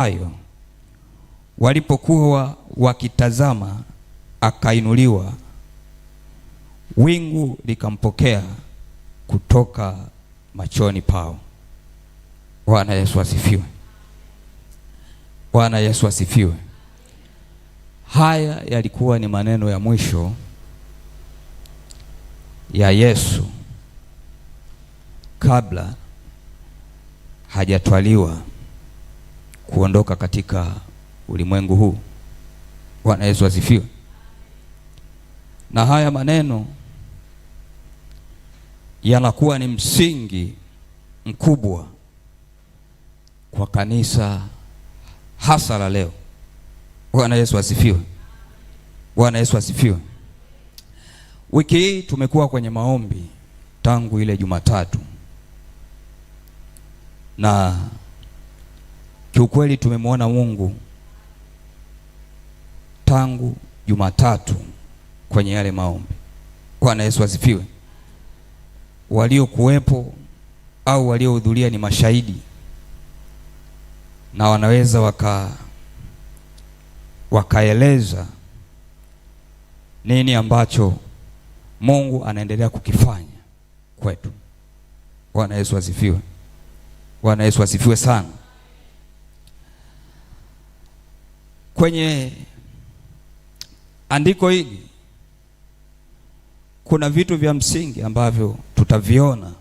hayo walipokuwa wakitazama, akainuliwa, wingu likampokea kutoka machoni pao. Bwana Yesu asifiwe. Bwana Yesu asifiwe. Haya yalikuwa ni maneno ya mwisho ya Yesu kabla hajatwaliwa kuondoka katika ulimwengu huu. Bwana Yesu asifiwe. Na haya maneno yanakuwa ni msingi mkubwa kwa kanisa hasa la leo. Bwana Yesu asifiwe. Bwana Yesu asifiwe. Wiki hii tumekuwa kwenye maombi tangu ile Jumatatu, na kiukweli tumemwona Mungu tangu Jumatatu kwenye yale maombi. Bwana Yesu asifiwe. Waliokuwepo au waliohudhuria ni mashahidi, na wanaweza wakaeleza nini ambacho Mungu anaendelea kukifanya kwetu. Bwana Yesu asifiwe. Bwana Yesu asifiwe sana. Kwenye andiko hili kuna vitu vya msingi ambavyo tutaviona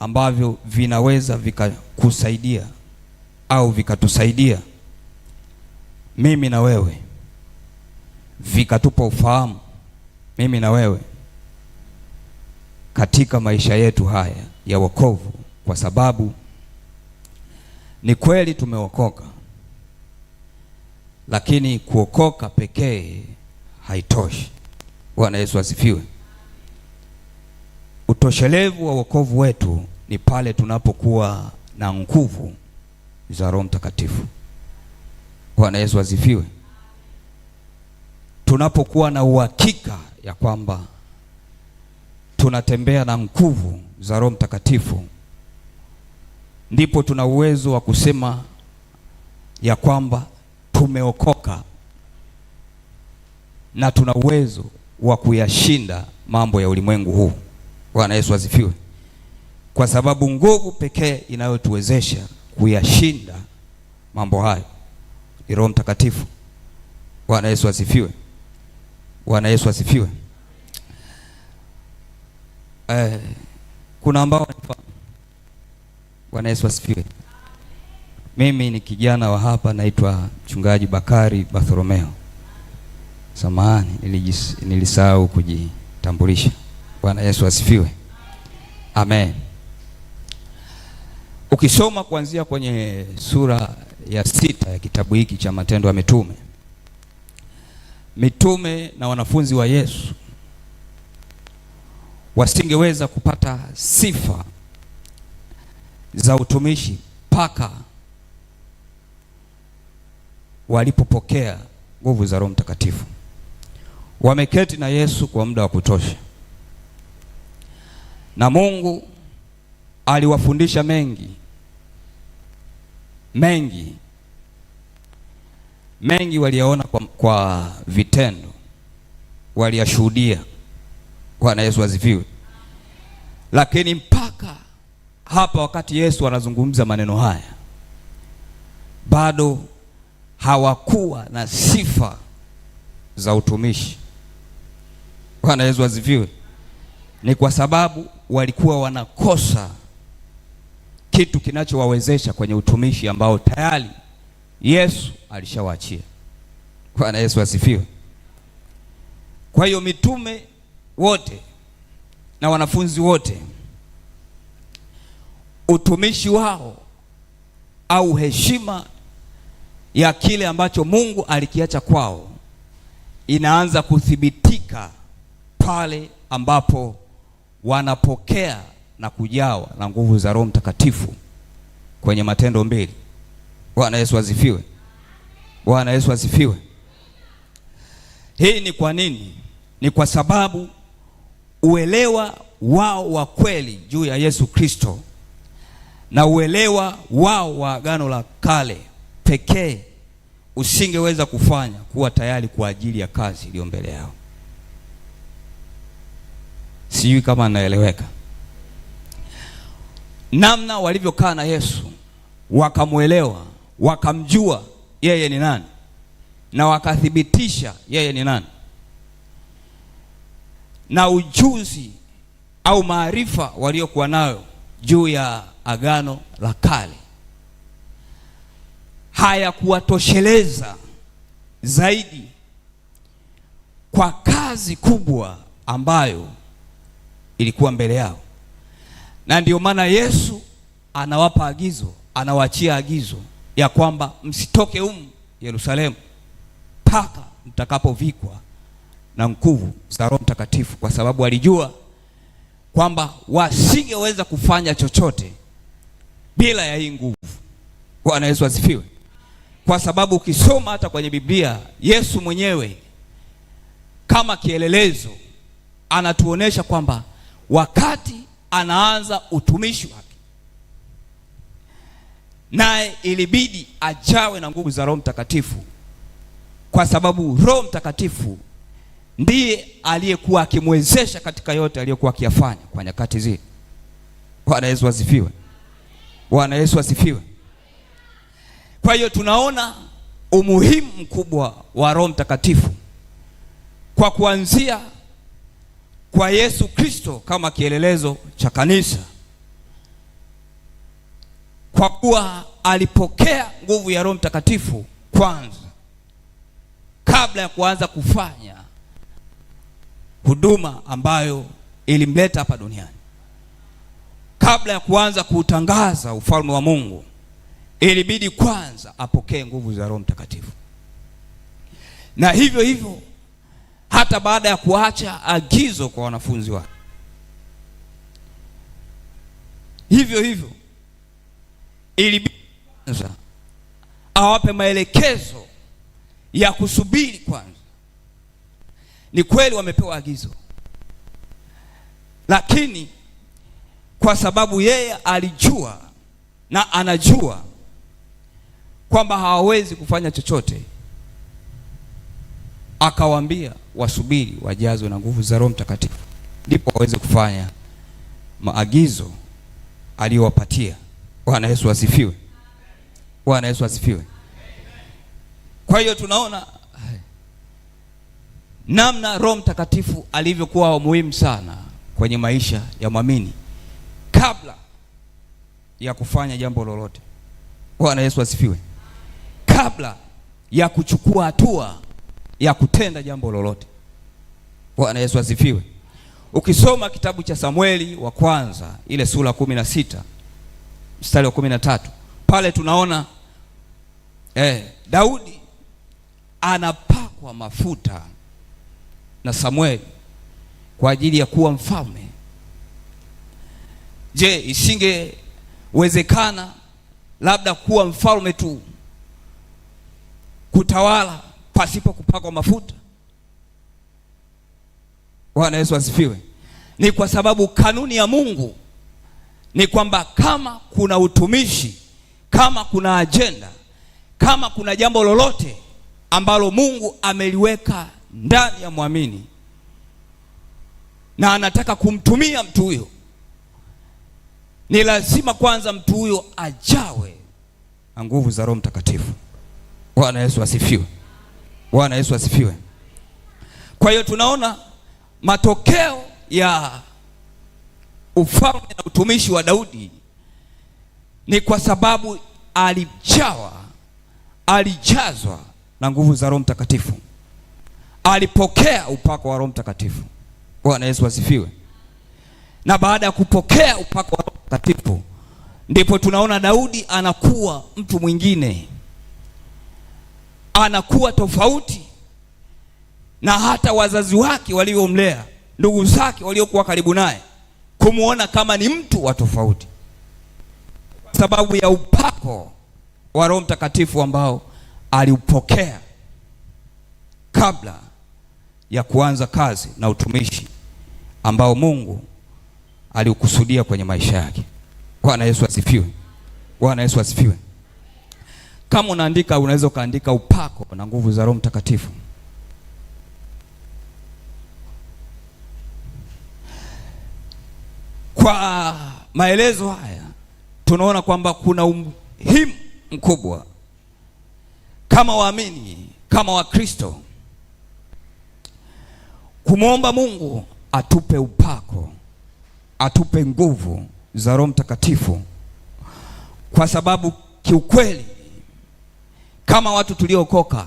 ambavyo vinaweza vikakusaidia au vikatusaidia mimi na wewe, vikatupa ufahamu mimi na wewe katika maisha yetu haya ya wokovu, kwa sababu ni kweli tumeokoka, lakini kuokoka pekee haitoshi. Bwana Yesu asifiwe. Utoshelevu wa wokovu wetu ni pale tunapokuwa na nguvu za Roho Mtakatifu. Bwana Yesu asifiwe. Tunapokuwa na uhakika ya kwamba tunatembea na nguvu za Roho Mtakatifu, ndipo tuna uwezo wa kusema ya kwamba tumeokoka na tuna uwezo wa kuyashinda mambo ya ulimwengu huu. Bwana Yesu asifiwe. Kwa sababu nguvu pekee inayotuwezesha kuyashinda mambo hayo ni Roho Mtakatifu. Bwana Yesu asifiwe. Bwana Yesu asifiwe. Kuna ambao wanafahamu. Bwana Yesu asifiwe. Mimi ni kijana wa hapa, naitwa Mchungaji Bakari Bartholomeo. Samahani, nilisahau kujitambulisha. Bwana Yesu asifiwe. Amen. Ukisoma kuanzia kwenye sura ya 6 ya kitabu hiki cha Matendo ya Mitume, mitume na wanafunzi wa Yesu wasingeweza kupata sifa za utumishi mpaka walipopokea nguvu za Roho Mtakatifu. Wameketi na Yesu kwa muda wa kutosha, na Mungu aliwafundisha mengi waliyaona kwa vitendo, waliyashuhudia. Bwana Yesu asifiwe. Lakini mpaka hapa wakati Yesu anazungumza maneno haya, bado hawakuwa na sifa za utumishi. Bwana Yesu asifiwe. Ni kwa sababu walikuwa wanakosa kitu kinachowawezesha kwenye utumishi ambao tayari Yesu alishawaachia. Bwana Yesu asifiwe. Kwa hiyo mitume wote na wanafunzi wote, utumishi wao au heshima ya kile ambacho Mungu alikiacha kwao inaanza kuthibitika pale ambapo wanapokea na kujawa na nguvu za Roho Mtakatifu kwenye Matendo 2. Bwana Yesu asifiwe. Bwana Yesu asifiwe. Hii ni kwa nini? Ni kwa sababu uelewa wao wa kweli juu ya Yesu Kristo na uelewa wao wa Agano la Kale pekee usingeweza kufanya kuwa tayari kwa ajili ya kazi iliyo mbele yao. Sijui kama naeleweka. Namna walivyokaa na Yesu, wakamuelewa, wakamjua yeye ni nani, na wakathibitisha yeye ni nani, na ujuzi au maarifa waliokuwa nayo juu ya Agano la Kale hayakuwatosheleza zaidi kwa kazi kubwa ambayo ilikuwa mbele yao. Na ndio maana Yesu anawapa agizo, anawaachia agizo ya kwamba msitoke Yerusalemu mpaka mtakapovikwa na nguvu za Roho Mtakatifu, kwa sababu alijua kwamba wasingeweza kufanya chochote bila ya hii nguvu. Bwana Yesu asifiwe. Kwa sababu ukisoma hata kwenye Biblia, Yesu mwenyewe kama kielelezo anatuonesha kwamba wakati anaanza utumishi wake, naye ilibidi ajawe na nguvu za Roho Mtakatifu, kwa sababu Roho Mtakatifu ndiye aliyekuwa akimwezesha katika yote aliyokuwa akiyafanya kwa nyakati zile. Bwana Yesu asifiwe. Bwana Yesu asifiwe. Kwa hiyo tunaona umuhimu mkubwa wa Roho Mtakatifu, kwa kuanzia kwa Yesu Kristo kama kielelezo cha kanisa, kwa kuwa alipokea nguvu ya Roho Mtakatifu kwanza kabla ya kuanza kufanya huduma ambayo ilimleta hapa duniani. Kabla ya kuanza kuutangaza ufalme wa Mungu, ilibidi kwanza apokee nguvu za Roho Mtakatifu. Na hivyo hivyo hata baada ya kuacha agizo kwa wanafunzi wake, hivyo hivyo ilibidi kwanza awape maelekezo ya kusubiri kwanza. Ni kweli wamepewa agizo, lakini kwa sababu yeye alijua na anajua kwamba hawawezi kufanya chochote, akawaambia wasubiri wajazwe na nguvu za Roho Mtakatifu, ndipo waweze kufanya maagizo aliyowapatia. Bwana Yesu asifiwe. Bwana Yesu asifiwe. Kwa hiyo tunaona namna Roho Mtakatifu alivyokuwa muhimu sana kwenye maisha ya muamini kabla ya kufanya jambo lolote. Bwana Yesu asifiwe. Kabla ya kuchukua hatua ya kutenda jambo lolote. Bwana Yesu asifiwe. Ukisoma kitabu cha Samueli wa kwanza ile sura 16 mstari wa 13, pale tunaona Daudi anapakwa mafuta na Samueli kwa ajili ya kuwa mfalme. Je, isingewezekana labda kuwa mfalme tu, kutawala pasipo kupakwa mafuta? Bwana Yesu asifiwe. Ni kwa sababu kanuni ya Mungu ni kwamba kama kuna utumishi, kama kuna agenda, kama kuna jambo lolote ambalo Mungu ameliweka ndani ya muamini na anataka kumtumia mtu huyo, ni lazima kwanza mtu huyo ajawe na nguvu za Roho Mtakatifu. Bwana Yesu asifiwe. Bwana Yesu asifiwe. Kwa hiyo tunaona matokeo ya ufalme na utumishi wa Daudi ni kwa sababu alijazwa na nguvu za Roho Mtakatifu, alipokea upako wa Roho Mtakatifu. Bwana Yesu asifiwe. Na baada ya kupokea upako wa Roho Mtakatifu, ndipo tunaona Daudi anakuwa mtu mwingine, anakuwa tofauti na hata wazazi wake waliomlea, ndugu zake waliokuwa karibu naye, kumuona kama ni mtu wa tofauti, kwa sababu ya upako wa Roho Mtakatifu ambao aliupokea kabla ya kuanza kazi na utumishi ambao Mungu aliukusudia kwenye maisha yake. Bwana Yesu asifiwe. Bwana Yesu asifiwe. Kama unaandika, unaweza ukaandika upako na nguvu za Roho Mtakatifu. Kwa maelezo haya tunaona kwamba kuna umuhimu mkubwa kama waamini, kama Wakristo, kumwomba Mungu atupe upako, atupe nguvu za Roho Mtakatifu, kwa sababu kiukweli kama watu tuliokoka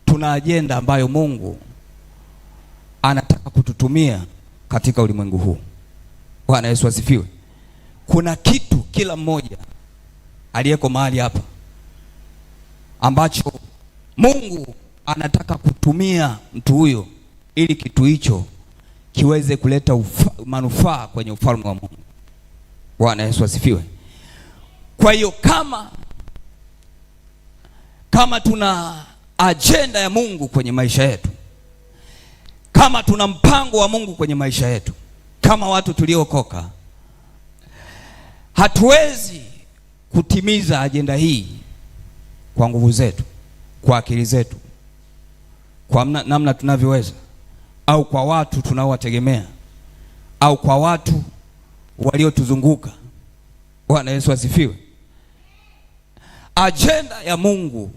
tuna ajenda ambayo Mungu anataka kututumia katika ulimwengu huu. Bwana Yesu asifiwe. Kuna kitu kila mmoja aliyeko mahali hapa ambacho Mungu anataka kutumia mtu huyo ili kitu hicho kiweze kuleta manufaa kwenye ufalme wa Mungu. Bwana Yesu asifiwe. Kwa hiyo kama tuna ajenda ya Mungu kwenye maisha yetu, kama tuna mpango wa Mungu kwenye maisha yetu, kama watu tuliokoka, hatuwezi kutimiza ajenda hii kwa nguvu zetu, kwa akili zetu, kwa namna tunavyoweza, au kwa watu tunaowategemea, au kwa watu waliotuzunguka. Bwana Yesu asifiwe. Ajenda ya Mungu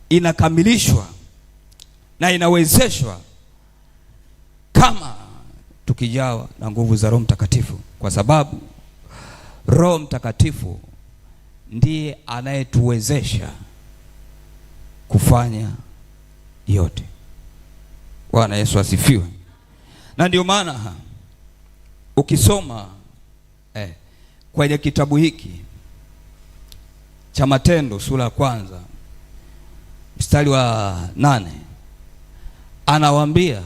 inakamilishwa na inawezeshwa kama tukijawa na nguvu za Roho Mtakatifu, kwa sababu Roho Mtakatifu ndiye anayetuwezesha kufanya yote. Bwana Yesu asifiwe. Na ndio maana ukisoma kwenye kitabu hiki cha Matendo sura ya 1 mstari wa 8 anawaambia,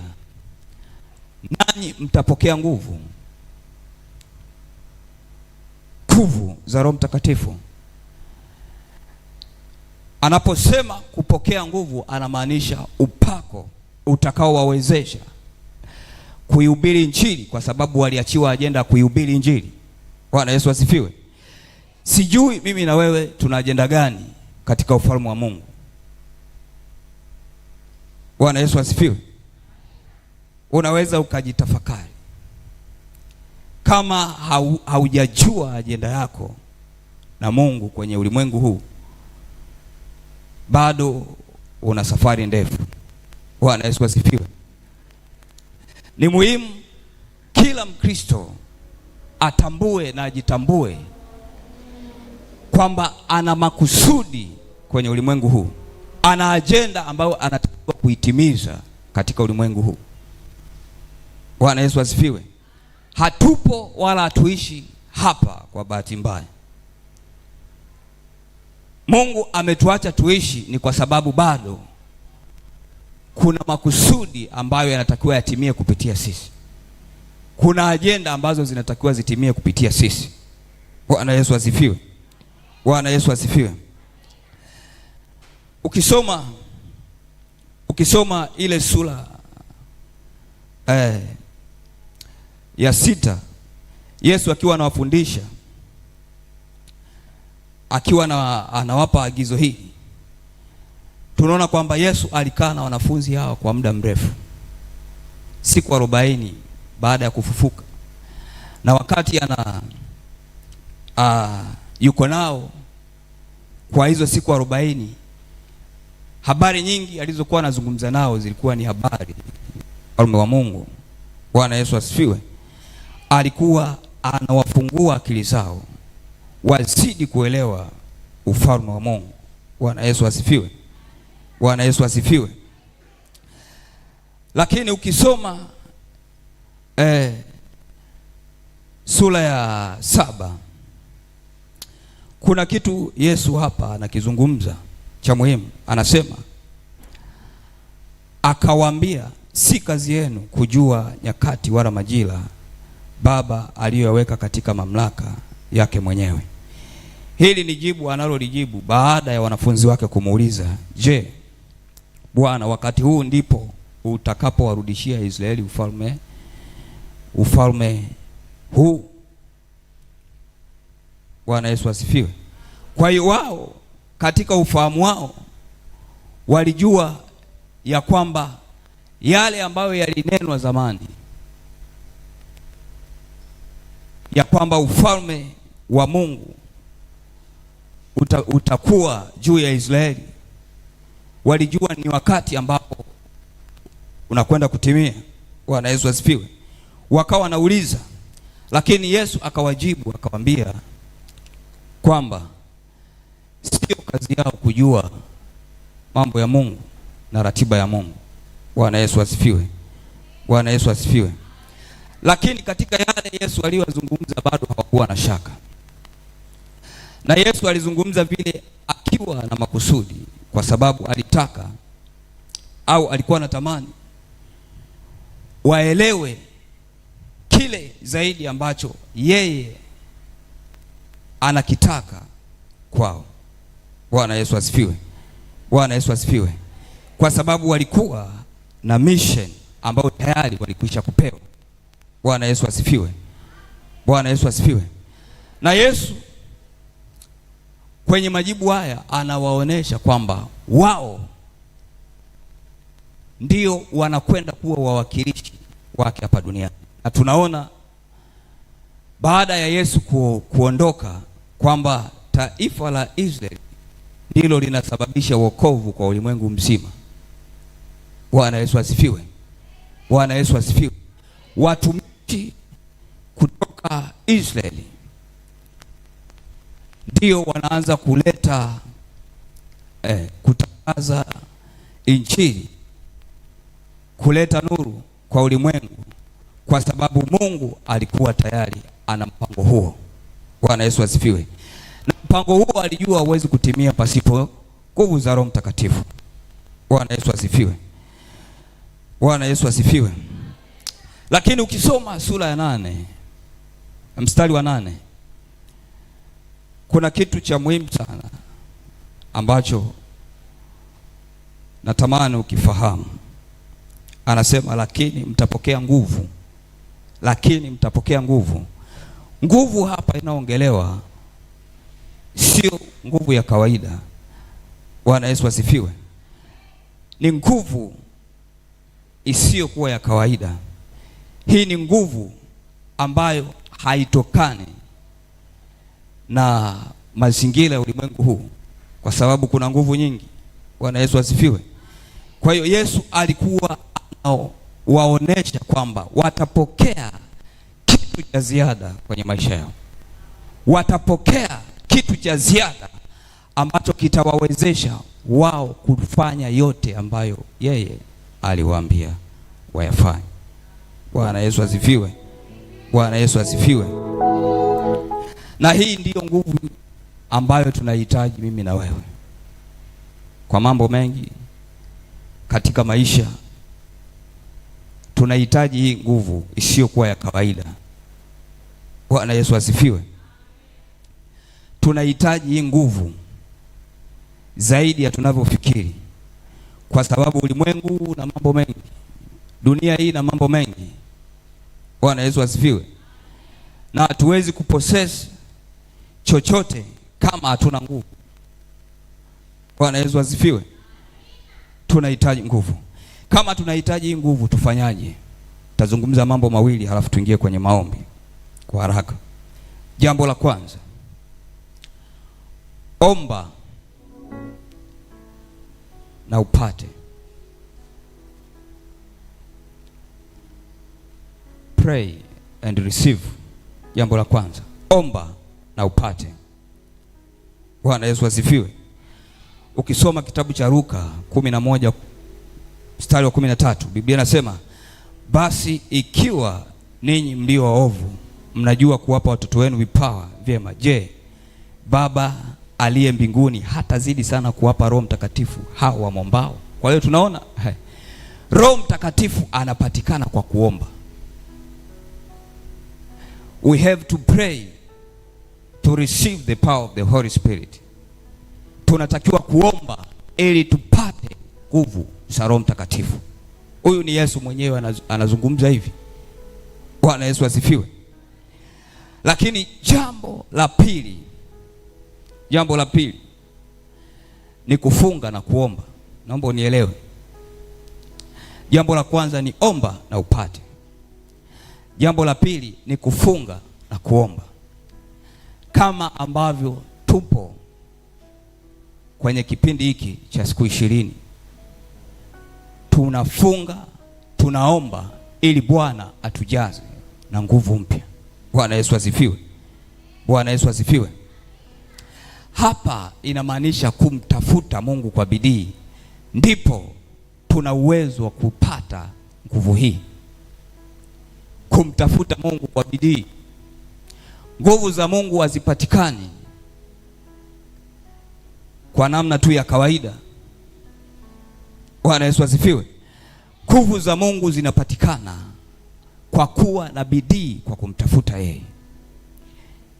nanyi mtapokea nguvu za Roho Mtakatifu. Anaposema kupokea nguvu, anamaanisha upako utakaowawezesha kuihubiri Injili, kwa sababu waliachiwa ajenda ya kuihubiri Injili. Bwana Yesu asifiwe. Sijui mimi na wewe tuna ajenda gani katika ufalme wa Mungu. Bwana Yesu asifiwe. Unaweza ukajitafakari. Kama haujajua ajenda yako na Mungu kwenye ulimwengu huu, bado una safari ndefu. Bwana Yesu asifiwe. Ni muhimu kila Mkristo atambue na ajitambue kwamba ana makusudi kwenye ulimwengu huu, ana ajenda ambayo anatakiwa kuitimiza katika ulimwengu huu. Bwana Yesu asifiwe. Hatupo wala hatuishi hapa kwa bahati mbaya. Mungu ametuacha tuishi ni kwa sababu bado kuna makusudi ambayo yanatakiwa yatimie kupitia sisi. Kuna ajenda ambazo zinatakiwa zitimie kupitia sisi. Bwana Yesu asifiwe. Bwana Yesu asifiwe. Ukisoma ile sura ya 6, Yesu akiwa anawafundisha, akiwa anawapa agizo hili, tunaona kwamba Yesu alikaa na wanafunzi hao kwa muda mrefu, siku 40 baada ya kufufuka. Na wakati yuko nao kwa hizo siku 40, habari nyingi alizokuwa anazungumza nao zilikuwa ni habari ufalme wa Mungu. Bwana Yesu asifiwe. Alikuwa anawafungua akili zao wazidi kuelewa ufalme wa Mungu. Bwana Yesu asifiwe. Bwana Yesu asifiwe. Lakini ukisoma sura ya 7, kuna kitu Yesu hapa anakizungumza cha muhimu. Anasema, akawaambia, si kazi yenu kujua nyakati wala majira Baba aliyoweka katika mamlaka yake mwenyewe. Hili ni jibu analolijibu baada ya wanafunzi wake kumuuliza, je, Bwana, wakati huu ndipo utakapowarudishia Israeli ufalme huu? Bwana Yesu asifiwe. Kwa hiyo wao katika ufahamu wao walijua ya kwamba yale ambayo yalinenwa zamani ya kwamba ufalme wa Mungu utakuwa juu ya Israeli, walijua ni wakati ambapo unakwenda kutimia. Bwana Yesu asifiwe. Wakawa wanauliza, lakini Yesu akawajibu akawaambia kwamba sio kazi yao kujua mambo ya Mungu na ratiba ya Mungu. Bwana Yesu asifiwe. Bwana Yesu asifiwe. Lakini katika yale Yesu aliyozungumza bado hawakuwa na shaka. Na Yesu alizungumza vile akiwa na makusudi, kwa sababu alitaka au alikuwa anatamani waelewe kile zaidi ambacho yeye anakitaka kwao. Bwana Yesu asifiwe. Bwana Yesu asifiwe. Kwa sababu walikuwa na mission ambayo tayari walikwisha kupewa. Bwana Yesu asifiwe. Bwana Yesu asifiwe. Na Yesu kwenye majibu haya anawaonesha kwamba wao ndio wanakwenda kuwa wawakilishi wake hapa duniani. Na tunaona baada ya Yesu kuondoka kwamba taifa la Israeli ndilo linasababisha wokovu kwa ulimwengu mzima. Bwana Yesu asifiwe. Bwana Yesu asifiwe. Watumishi kutoka Israeli ndio wanaanza kuleta kutangaza injili, kuleta nuru kwa ulimwengu, kwa sababu Mungu alikuwa tayari ana mpango huo. Bwana Yesu asifiwe. Na mpango huo alijua hauwezi kutimia pasipo nguvu za Roho Mtakatifu. Bwana Yesu asifiwe. Bwana Yesu asifiwe. Lakini ukisoma sura ya 8 mstari wa 8 kuna kitu cha muhimu sana ambacho natamani ukifahamu. Anasema lakini mtapokea nguvu. Lakini mtapokea nguvu. Nguvu hapa inaongelewa sio nguvu ya kawaida. Bwana Yesu asifiwe. Ni nguvu isiyokuwa ya kawaida. Hii ni nguvu ambayo haitokani na mazingira ya ulimwengu huu, kwa sababu kuna nguvu nyingi. Bwana Yesu asifiwe. Kwa hiyo Yesu alikuwa waonesha kwamba watapokea kitu cha ziada kwenye maisha yao. Watapokea kitu cha ziada ambacho kitawawezesha wao kufanya yote ambayo yeye aliwaambia wayafanye. Bwana Yesu asifiwe. Bwana Yesu asifiwe. Na hii ndiyo nguvu ambayo tunahitaji mimi na wewe kwa mambo mengi katika maisha. Tunahitaji hii nguvu isiyokuwa ya kawaida. Bwana Yesu asifiwe. Tunahitaji hii nguvu zaidi ya tunavyofikiri, kwa sababu ulimwengu na mambo mengi, dunia hii na mambo mengi. Bwana Yesu asifiwe. Na hatuwezi kupossess chochote kama hatuna nguvu. Bwana Yesu asifiwe. Tunahitaji nguvu. Kama tunahitaji nguvu, tufanyaje? Tazungumza mambo mawili halafu tuingie kwenye maombi kwa haraka. Jambo la kwanza, omba na upate. Pray and receive. Jambo la kwanza, omba na upate. Bwana Yesu asifiwe. Ukisoma kitabu cha Luka 11 mstari wa 13, Biblia inasema, basi ikiwa ninyi mlio waovu mnajua kuwapa watoto wenu vipawa vyema, je, Baba aliye mbinguni hatazidi sana kuwapa Roho Mtakatifu hao wamwombao? Kwa hiyo tunaona Roho Mtakatifu anapatikana kwa kuomba. We have to pray to receive the power of the Holy Spirit. Tunatakiwa kuomba ili tupate nguvu za Roho Mtakatifu. Huyu ni Yesu mwenyewe anazungumza hivi. Bwana Yesu asifiwe. Lakini jambo la pili Jambo la pili ni kufunga na kuomba. Naomba unielewe. Jambo la kwanza ni omba na upate. Jambo la pili ni kufunga na kuomba. Kama ambavyo tupo kwenye kipindi hiki cha siku 20, tunafunga, tunaomba ili Bwana atujaze na nguvu mpya. Bwana Yesu asifiwe. Bwana Yesu asifiwe. Hapa inamaanisha kumtafuta Mungu kwa bidii, ndipo tuna uwezo wa kupata nguvu hii. Kumtafuta Mungu kwa bidii. Nguvu za Mungu hazipatikani kwa namna tu ya kawaida. Bwana Yesu asifiwe. Nguvu za Mungu zinapatikana kwa kuwa na bidii kwa kumtafuta yeye.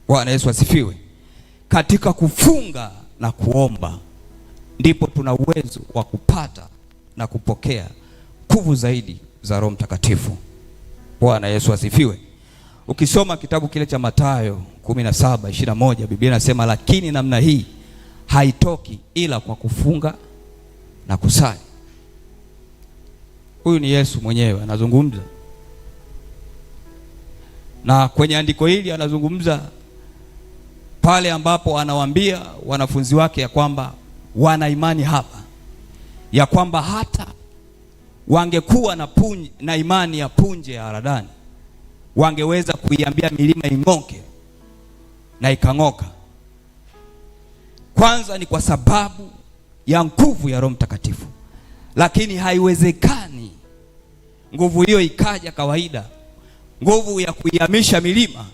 Bwana Yesu asifiwe. Katika kufunga na kuomba ndipo tuna uwezo wa kupata na kupokea nguvu zaidi za Roho Mtakatifu. Bwana Yesu asifiwe. Ukisoma kitabu kile cha Mathayo 17:21, Biblia inasema lakini namna hii haitoki ila kwa kufunga na kusali. Huyu ni Yesu mwenyewe anazungumza. Na kwenye andiko hili anazungumza pale ambapo anawaambia wanafunzi wake ya kwamba wana imani hapa, ya kwamba hata wangekuwa na imani ya punje ya haradali, wangeweza kuiambia milima ing'oke na ikang'oka. Kwanza ni kwa sababu ya nguvu ya Roho Mtakatifu. Lakini haiwezekani nguvu hiyo ikaja kawaida. Nguvu ya kuihamisha milima,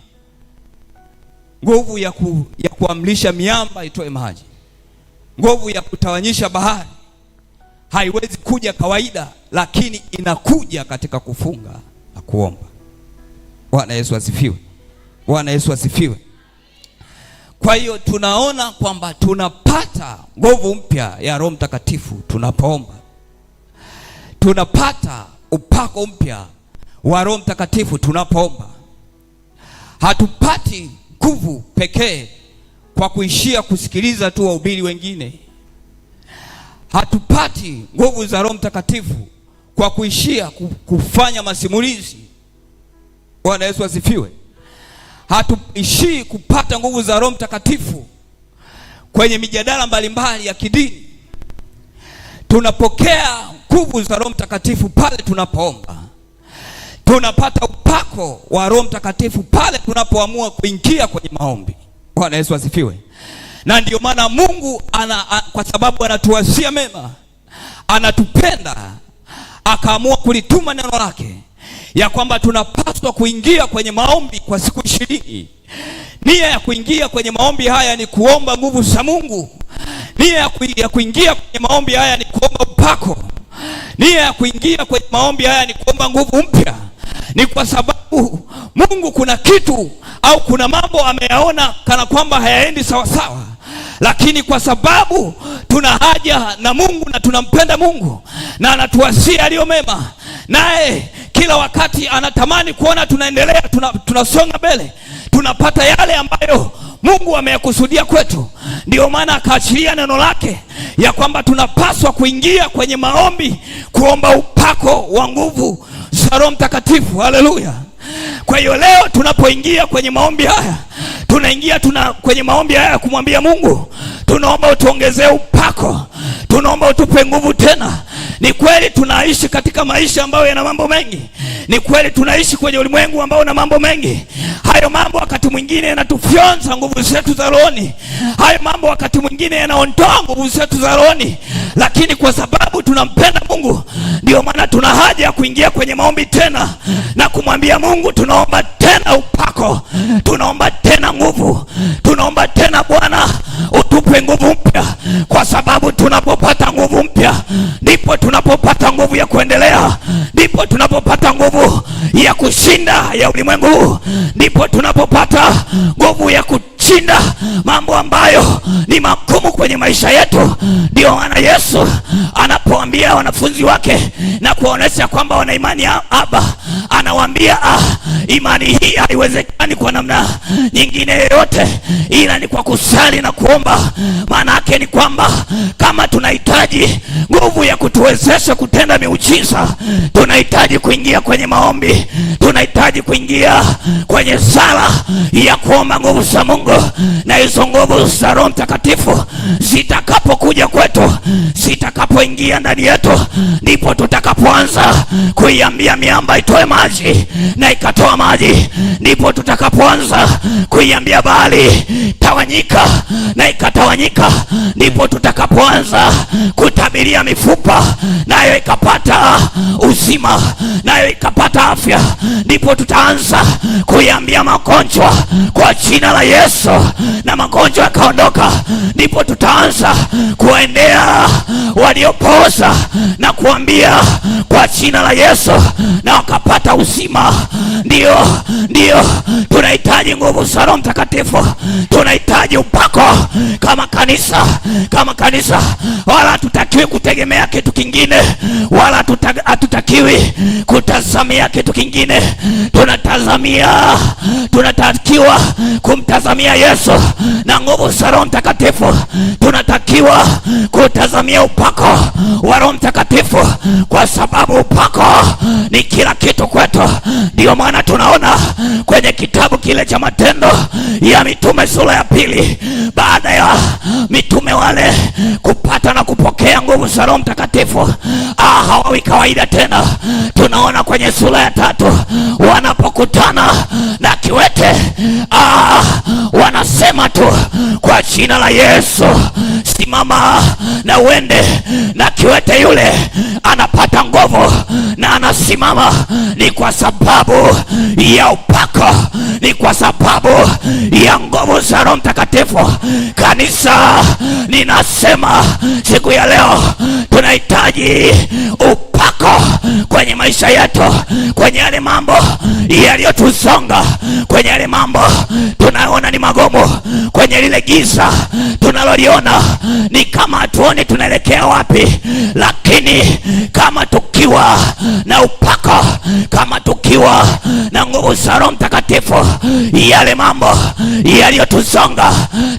nguvu ya kuamlisha miamba itoe maji, nguvu ya kutawanyisha bahari haiwezi kuja kawaida, lakini inakuja katika kufunga na kuomba. Bwana Yesu asifiwe. Bwana Yesu asifiwe. Kwa hiyo tunaona kwamba tunapata nguvu mpya ya Roho Mtakatifu tunapoomba. Tunapata upako mpya wa Roho Mtakatifu tunapoomba. Hatupati nguvu pekee kwa kuishia kusikiliza tu wahubiri wengine. Hatupati nguvu za Roho Mtakatifu kwa kuishia kufanya masimulizi. Bwana Yesu asifiwe. Hatuishii kupata nguvu za Roho Mtakatifu kwenye mijadala mbalimbali ya kidini. Tunapokea nguvu za Roho Mtakatifu pale tunapoomba. Tunapata upako wa Roho Mtakatifu pale tunapoamua kuingia kwenye maombi. Bwana Yesu asifiwe. Na ndio maana Mungu kwa sababu anatuwasia mema, anatupenda, akaamua kulituma neno lake ya kwamba tunapaswa kuingia kwenye maombi kwa siku 20. Nia ya kuingia kwenye maombi haya ni kuomba nguvu za Mungu. Nia ya kuingia kwenye maombi haya ni kuomba upako. Nia ya kuingia kwenye maombi haya ni kuomba nguvu mpya. Ni kwa sababu Mungu kuna kitu au kuna mambo ameyaona kana kwamba hayaendi sawa sawa. Lakini kwa sababu tuna haja na Mungu na tunampenda Mungu na anatuwasia aliyo mema, naye kila wakati anatamani kuona tunaendelea, tunasonga mbele, tunapata yale ambayo Mungu ameyakusudia kwetu. Ndio maana akaachilia neno lake ya kwamba tunapaswa kuingia kwenye maombi kuomba upako wa nguvu za Roho Mtakatifu. Haleluya. Kwa hiyo leo tunapoingia kwenye maombi haya, tunaingia kwenye maombi haya kumwambia Mungu, tunaomba utuongezee upako, tunaomba utupe nguvu tena. Ni kweli tunaishi katika maisha ambayo yana mambo mengi. Ni kweli tunaishi kwenye ulimwengu ambao una mambo mengi. Hayo mambo wakati mwingine yanatufyonza nguvu zetu za rohoni. Hayo mambo wakati mwingine yanaondoa nguvu zetu za rohoni. Lakini kwa sababu tunampenda Mungu, ndio maana tuna haja ya kuingia kwenye maombi tena na kumwambia Mungu, tunaomba tena upako, tunaomba tena nguvu, tunaomba tena Bwana utupe nguvu mpya, kwa sababu tunapopata nguvu mpya ndipo tunapopata nguvu ya kuendelea, ndipo tunapopata nguvu ya kushinda ya ulimwengu, ndipo tunapopata nguvu ya kushinda mambo ambayo ni magumu kwenye maisha yetu. Ndio maana Yesu anapoambia wanafunzi wake na kuonesha kwamba wana imani ya Aba, anawaambia imani hii haiwezekani kwa namna nyingine yoyote ila ni kwa kusali na kuomba. Maana yake ni kwamba kama tunahitaji nguvu ya kutuwezesha kutenda miujiza, tunahitaji kuingia kwenye maombi, tunahitaji kuingia kwenye sala ya kuomba nguvu za Mungu, na hizo nguvu za Roho Mtakatifu zitakapokuja kwetu, zitakapoingia ndani yetu, ndipo tutakapoanza kuiambia miamba itoe maji na ikatoa maji. Ndipo tutakapoanza kuiambia bahari tawanyika na ikatawanyika. Ndipo tutakapoanza kutabiria mifupa nayo ikapata uzima, nayo ikapata afya. Ndipo tutaanza kuiambia magonjwa kwa jina la Yesu na magonjwa yakaondoka. Ndipo tutaanza kuendea waliopoza na kuambia kwa jina la Yesu na wakapata uzima. Ndio tunahitaji nguvu za Roho Mtakatifu, tunahitaji upako kama kanisa. Wala hatutakiwi kutegemea kitu kingine, wala hatutakiwi kutazamia kitu kingine. Tunatakiwa kumtazamia Yesu na nguvu za Roho Mtakatifu. Tunatakiwa kutazamia upako wa Roho Mtakatifu, kwa sababu upako ni kila kitu kwetu. Ndio maana tunaona kwenye kitabu kile cha Matendo ya Mitume sura ya 2, baada ya mitume wale kupata na kupokea nguvu za Roho Mtakatifu, hawawi kawaida tena. Tunaona kwenye sura ya 3 wanapokutana na kiwete, wanasema tu kwa jina la Yesu simama na uende, na kiwete yule anapata nguvu na anasimama. Ni kwa sababu ya upako, ni kwa sababu ya nguvu za Roho Mtakatifu. Kanisa, ninasema siku ya leo tunahitaji upako kwenye maisha yetu, kwenye yale mambo yaliyotuzonga, kwenye yale mambo tunaona ni magumu, kwenye lile giza tunaloliona ni kama hatuoni tunaelekea wapi. Lakini kama tukiwa na upako, kama tukiwa na nguvu za Roho Mtakatifu, yale mambo yaliyotuzonga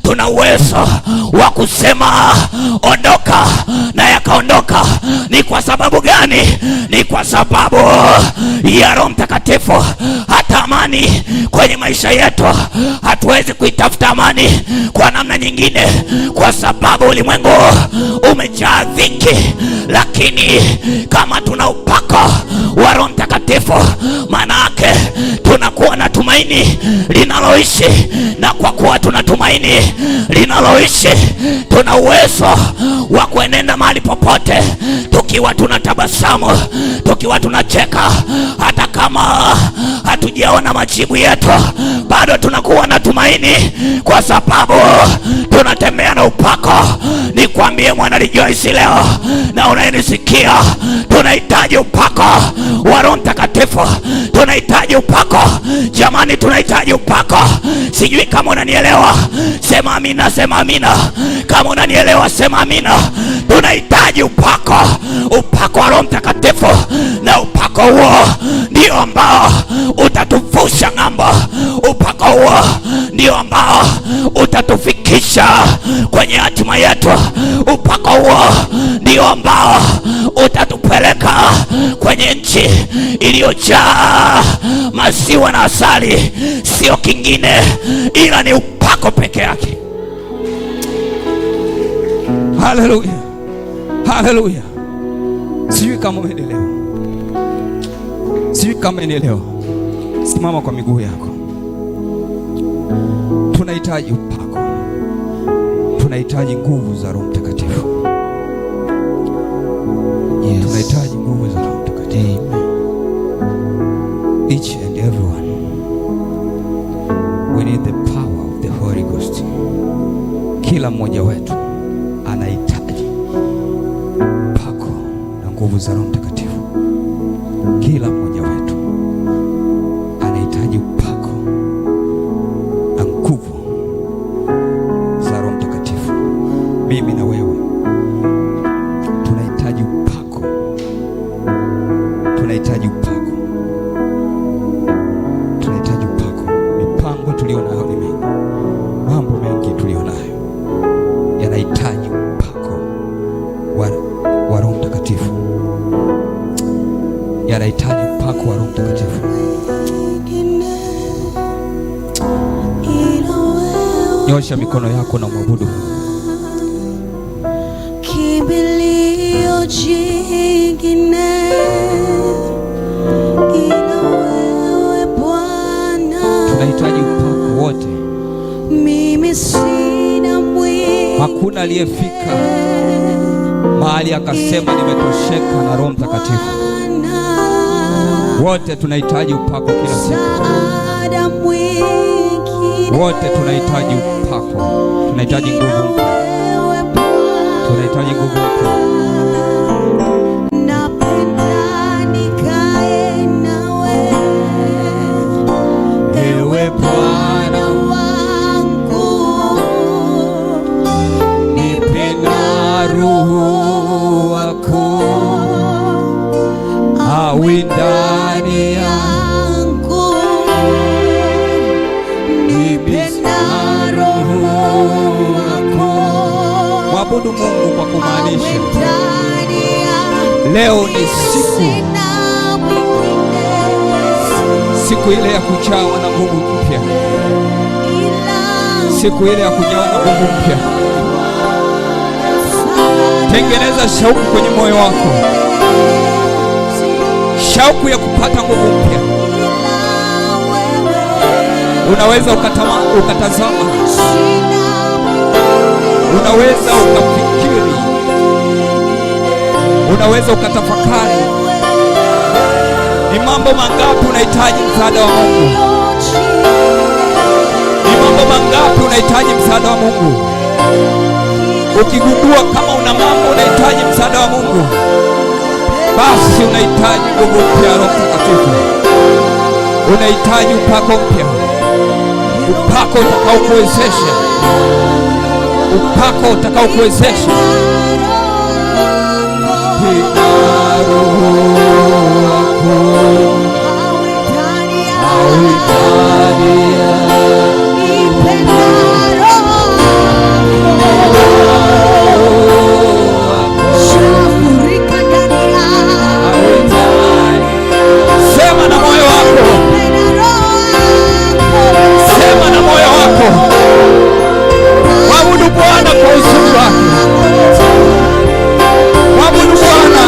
tuna uwezo wa kusema ondoka, na yakaondoka. Ni kwa sababu gani? Ni kwa sababu ya Roho Mtakatifu. Hata amani kwenye maisha yetu hatuwezi kuitafuta amani kwa namna nyingine, kwa sababu ulimwengu umejaa dhiki. Lakini kama tuna upako wa Roho Mtakatifu, maana yake tunakuwa na tumaini linaloishi, na kwa kuwa tuna tumaini linaloishi, tuna uwezo wa kuenenda mahali popote tukiwa tunatabasamu, tukiwa tunacheka. Hata kama hatujaona majibu yetu, bado tunakuwa na tumaini, kwa sababu tunatembea na upako. Nikwambie mwana Rejoice leo na unayenisikia, tunahitaji upako wa Roho Mtakatifu, tunahitaji upako jamani, tunahitaji upako. Sijui kama unanielewa, sema amina, sema amina. Kama unanielewa sema amina. Tunahitaji upako wa Roho Mtakatifu, na upako huo ndio ambao utatuvusha ng'ambo. Upako huo ndio ambao utatufikisha kwenye hatima yetu. Upako huo ndio ambao utatupeleka kwenye nchi iliyojaa maziwa na asali. Sio kingine ila ni upako peke yake. Haleluya, haleluya. Sijui kama umeelewa, sijui kama umeelewa. Simama kwa miguu yako. Tunahitaji upako, tunahitaji nguvu za Roho Mtakatifu. Yes. Tunahitaji nguvu za Roho Mtakatifu. Each and everyone, we need the power of the Holy Ghost. Kila mmoja wetu anahitaji upako na nguvu za Roho Mtakatifu. Kila mmoja wetu mimi na wewe tunahitaji upako, tunahitaji upako, tunahitaji upako. Mipango tulio nayo ni mingi, mambo mengi tulio nayo yanahitaji upako wa Roho Mtakatifu, yanahitaji upako wa Roho Mtakatifu. Nyosha mikono yako na mwabudu. Kimbilio jingine ila wewe Bwana. Tunahitaji upako wote. Mimi sina mwingine. Hakuna aliyefika mahali akasema nimetosheka na Roho Mtakatifu. Wote tunahitaji upako kila siku. Wote tunahitaji upako. Tunahitaji nguvu mpya. Tunahitaji nguvu mpya. Napenda nikae nawe, ewe Bwana wangu. Nipe na Roho wako awe ndani yangu. Nipe na Roho wako. Mwabudu Mungu kwa kumaanisha leo ni siku ile ya kujawa na nguvu mpya, siku ile ya kujawa na nguvu mpya. Tengeneza shauku kwenye moyo wako, shauku ya kupata nguvu mpya. Unaweza ukatazama, unaweza ukafikiri, unaweza ukatafakari. Ni mambo mangapi unahitaji msaada wa Mungu? Ni mambo mangapi unahitaji msaada wa Mungu? Ukigundua kama una mambo unahitaji msaada wa Mungu, basi unahitaji nguvu mpya ya Roho Mtakatifu. Unahitaji upako mpya, upako utakaokuwezesha, upako utakaokuwezesha. Sema na moyo wako, sema na moyo wako. Mwabudu Bwana kwa uzuri wake. Mwabudu Bwana.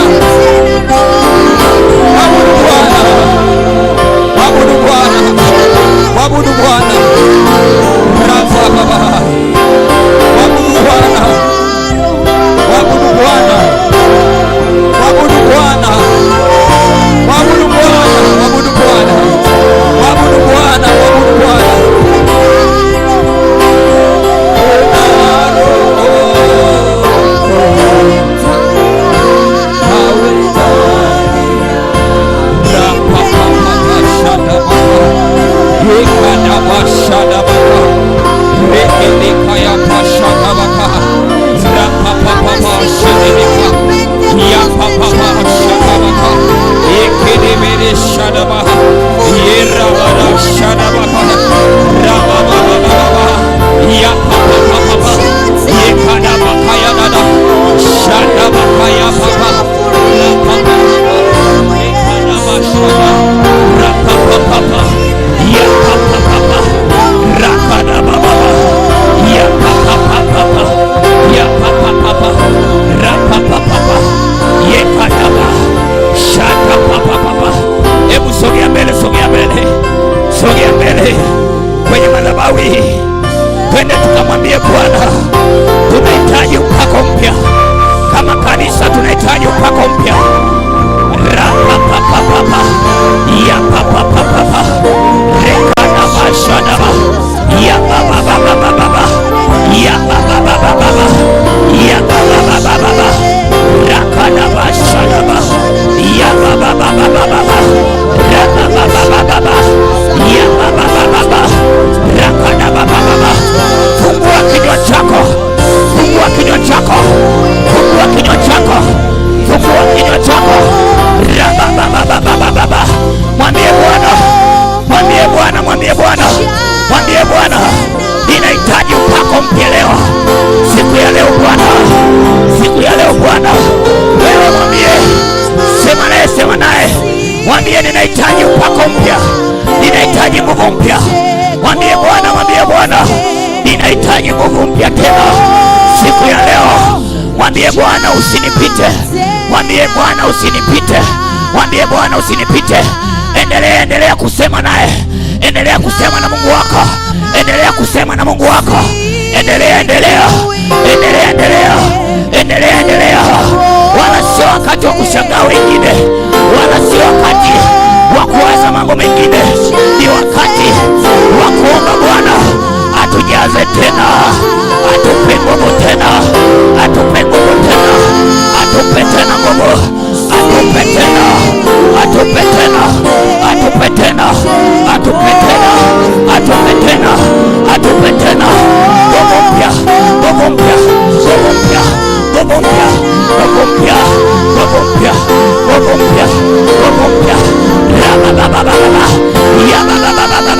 ninahitaji upako mpya, ninahitaji nguvu mpya. Mwambie Bwana, mwambie Bwana, ninahitaji nguvu mpya tena siku ya leo. Mwambie Bwana usinipite, mwambie Bwana usinipite, mwambie Bwana usinipite. Endelea kusema naye, endelea kusema na Mungu wako, endelea kusema na Mungu wako, endelea. Wala sio wakati wa kushangaa wengine, wala sio wakati wa kuwaza mambo mengine. Ni wakati wa kuomba Bwana atujaze tena, atupe nguvu tena, atupe nguvu tena, atupe tena nguvu, atupe tena, atupe tena, atupe tena, atupe tena, atupe tena, atupe tena nguvu mpya, nguvu mpya, nguvu mpya, nguvu mpya, nguvu mpya, nguvu mpya, nguvu mpya, nguvu mpya. Ya baba baba, ya baba baba.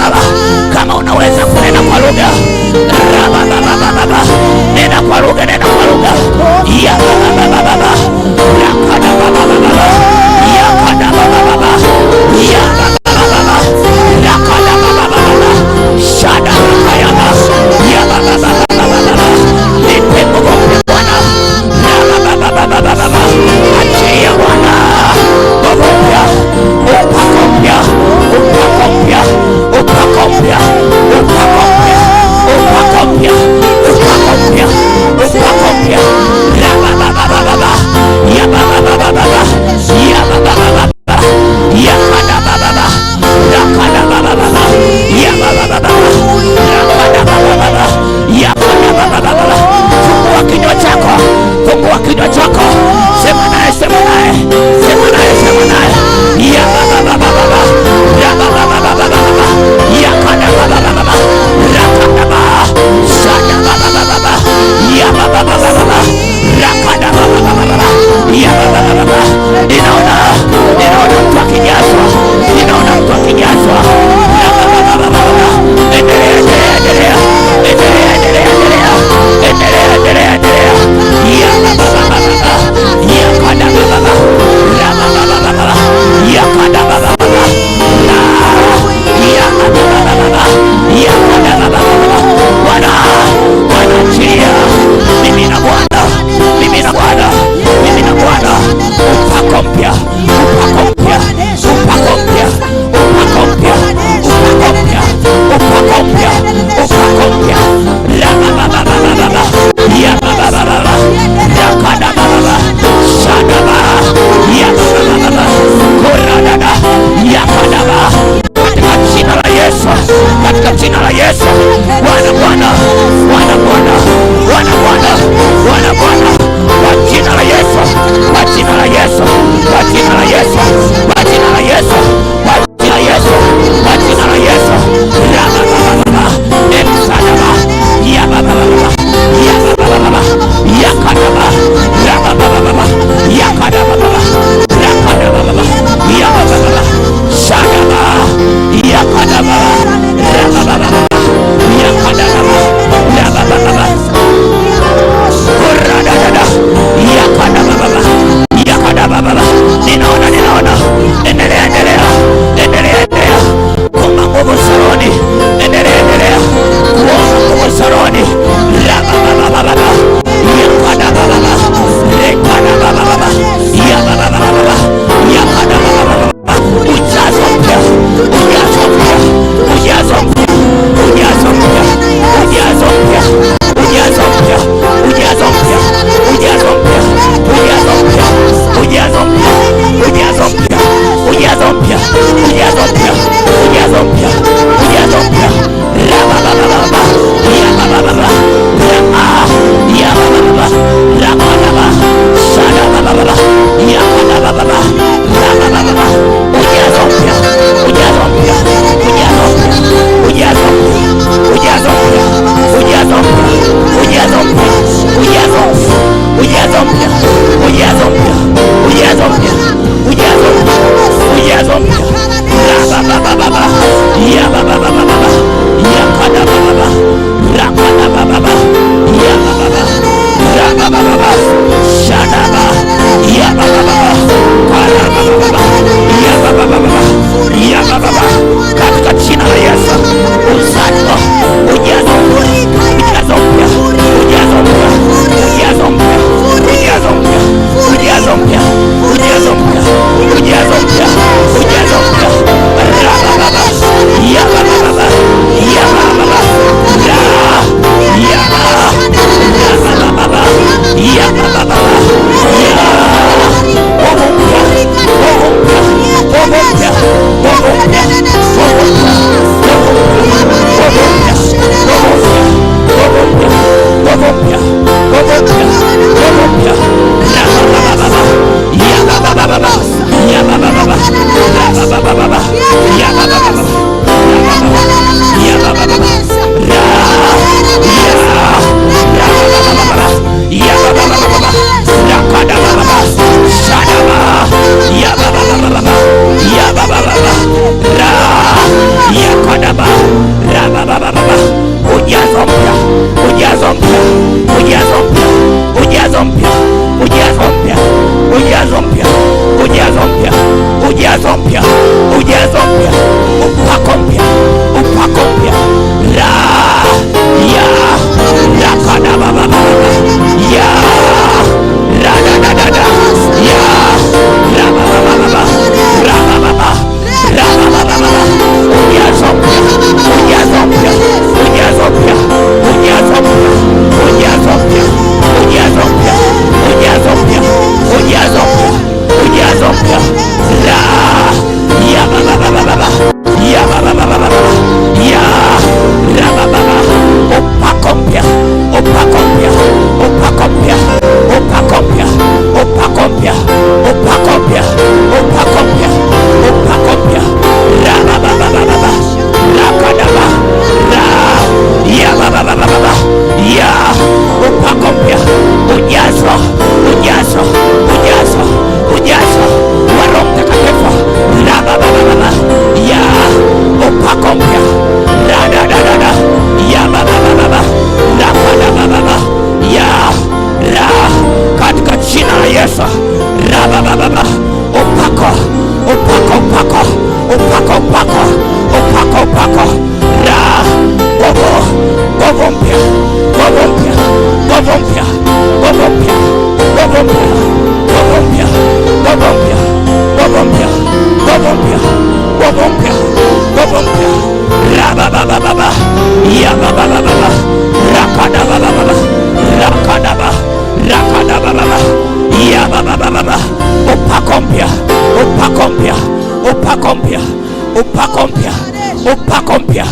upako mpya,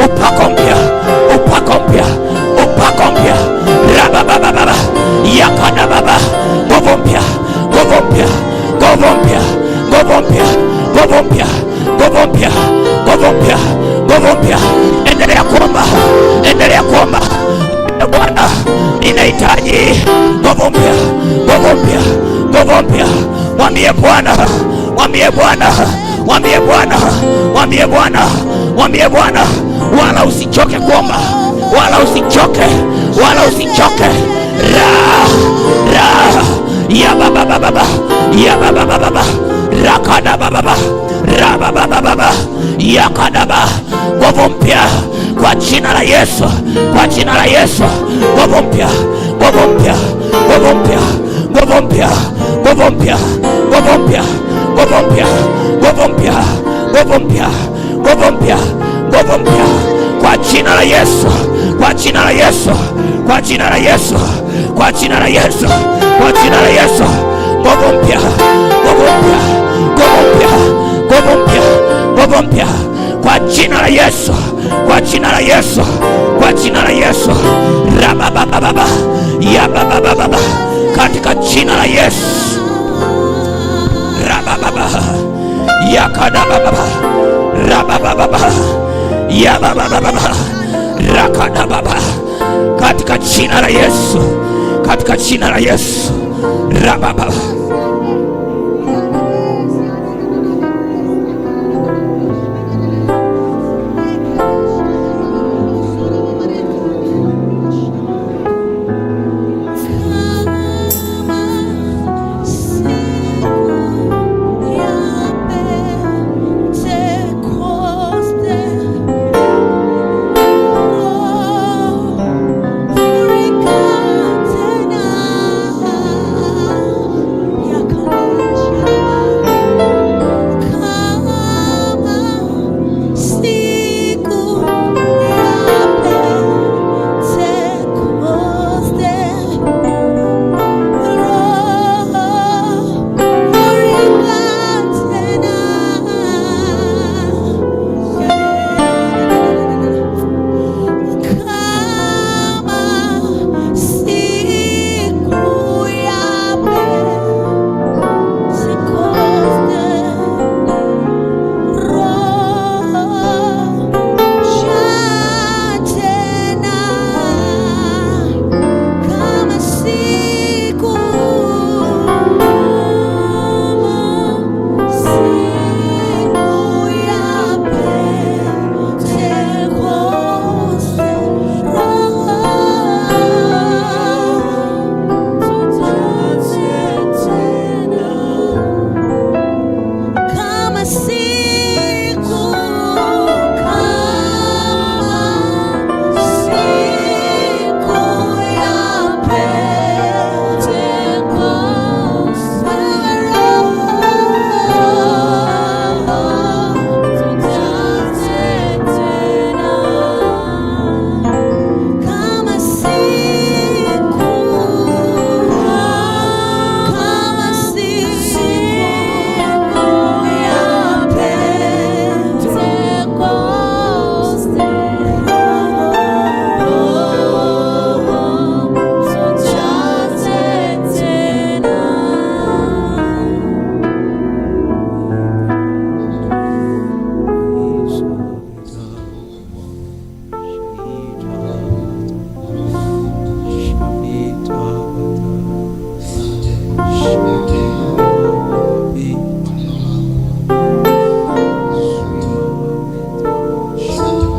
upako mpya, upako mpya, upako mpya. Rabababa yakada baba, nguvu mpya, nguvu mpya, nguvu mpya, nguvu mpya, nguvu mpya, nguvu mpya, nguvu mpya, nguvu mpya. Endelea kuomba, endelea kuomba. Bwana, ninahitaji nguvu mpya, nguvu mpya, nguvu mpya. Mwambie Bwana, mwambie Bwana, mwambie Bwana, mwambie Bwana, mwambie Bwana, wala usichoke kuomba, wala usichoke, wala usichoke. Ya baba baba, ya baba baba, rakada baba, rababa baba, yakadaba. Nguvu mpya kwa jina la Yesu, kwa jina la Yesu. Nguvu mpya, nguvu mpya, nguvu mpya, nguvu mpya, nguvu mpya, nguvu mpya, nguvu mpya, nguvu mpya, nguvu mpya, nguvu mpya, nguvu mpya kwa jina la Yesu, kwa jina la Yesu, kwa jina la Yesu, kwa jina la Yesu, kwa jina la Yesu. Nguvu mpya, nguvu mpya, nguvu mpya, nguvu mpya, nguvu mpya kwa jina la Yesu, kwa jina la Yesu, kwa jina la Yesu. Rabababa ya baba, katika jina la Yesu. Rabababa ya kadababa, rabababa ya baba, rakadababa, katika jina la Yesu, katika jina la Yesu. Rabababa